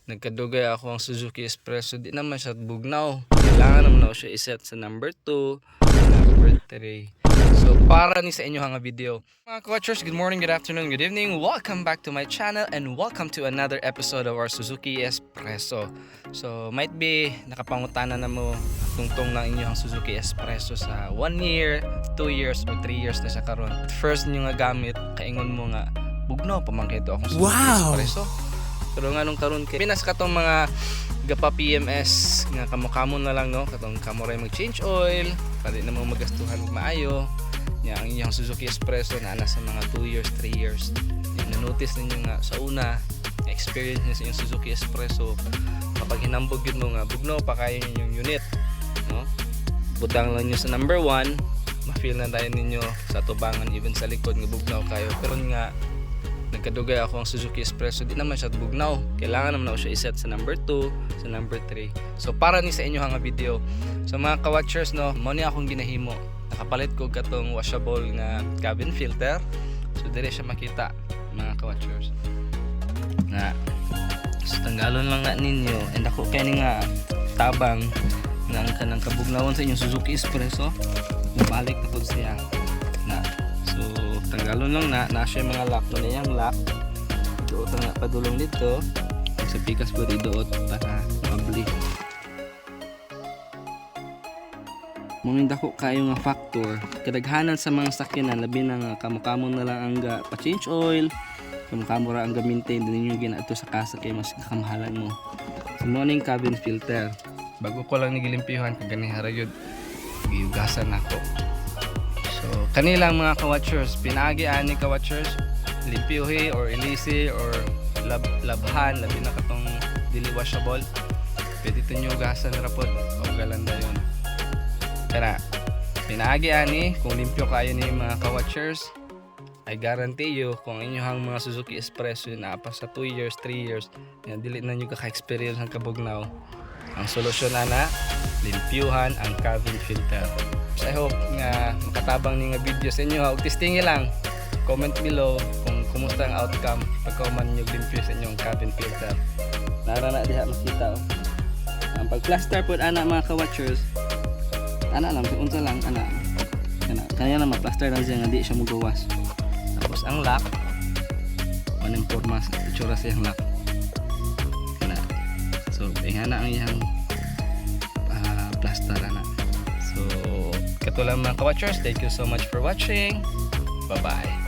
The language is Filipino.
nagkadugay ako ang Suzuki Espresso, di naman siya bugnaw. Kailangan naman ako siya iset sa number 2, number 3. So para ni sa inyo nga video. Mga watchers, good morning, good afternoon, good evening. Welcome back to my channel and welcome to another episode of our Suzuki Espresso. So might be nakapangutana na mo tungtong ng inyong Suzuki Espresso sa 1 year, 2 years o 3 years na siya karon. First niyo nga gamit, kaingon mo nga bugnaw pamangkito akong Suzuki Espresso. Pero nga nung karon kay pinas katong mga gapa PMS nga kamo-kamo na lang no, katong kamo ray mag-change oil, pwede na mo magastuhan og maayo. Nya ang iyang Suzuki Espresso na ana sa mga 2 years, 3 years. Na-notice ninyo nga sa una, experience niyo sa iyang Suzuki Espresso kapag hinambog yun mo nga bugnaw pa kayo yung unit, no? Butang lang niyo sa number 1, ma-feel na tayo ninyo sa tubangan even sa likod nga bugnaw kayo. Pero nga nagkadugay ako ang Suzuki Espresso, di naman siya bugnaw. Kailangan naman ako siya iset sa number 2, sa number 3. So para ni sa inyo nga video. So mga ka-watchers no, mo ni akong ginahimo. Nakapalit ko katong washable nga cabin filter. So dire siya makita mga ka-watchers. Na so tanggalon lang na ninyo and ako kay ni nga tabang nga ang kanang kabugnawon sa inyong Suzuki Espresso. Mabalik na pud siya. Na so tanggalon lang na siya mga lock mo na yung lock. Doot na padulong dito. Sa pikas po doot para mabli. Muminda ko kayo nga factor. Kadaghanan sa mga sakyanan labi na nga kamo-kamo na lang ang pa-change oil. Kamo-kamo ra ang ga-maintain din niyo ginaadto sa kasa kay mas kakamahalan mo. So morning cabin filter. Bago ko lang nigilimpyuhan kag gani harayod. Giyugasan nako. So kanilang mga ka-watchers, pinaagi ani ka-watchers, limpyuhi or ilisi or labhan labi na katong dili washable. Pwede ito nyo gasan rapod o galanda yun. Kaya pinaagi ani kung limpyo kayo ni mga ka-watchers, I guarantee you kung inyong mga Suzuki Espresso na apa sa 2 years, 3 years, yan dili na nyo kaka-experience ng kabugnaw. Ang solusyon na limpyuhan ang cabin filter. So I hope nga makatabang ni nga video sa inyo. Huwag testingin lang. Comment below kung kumusta ang outcome pagka man nyo limpyo sa inyong cabin filter. Nara na diha makita. Ang pag-plaster po ana mga ka-watchers, ana lang, unsa lang ana. Kaya na ma-plaster lang siya nga di siya mugawas. Tapos ang lock, manang forma sa itsura siyang lock. So, ihana ang iyang plaster ana. So, katulad mga ka-watchers, thank you so much for watching. Bye-bye.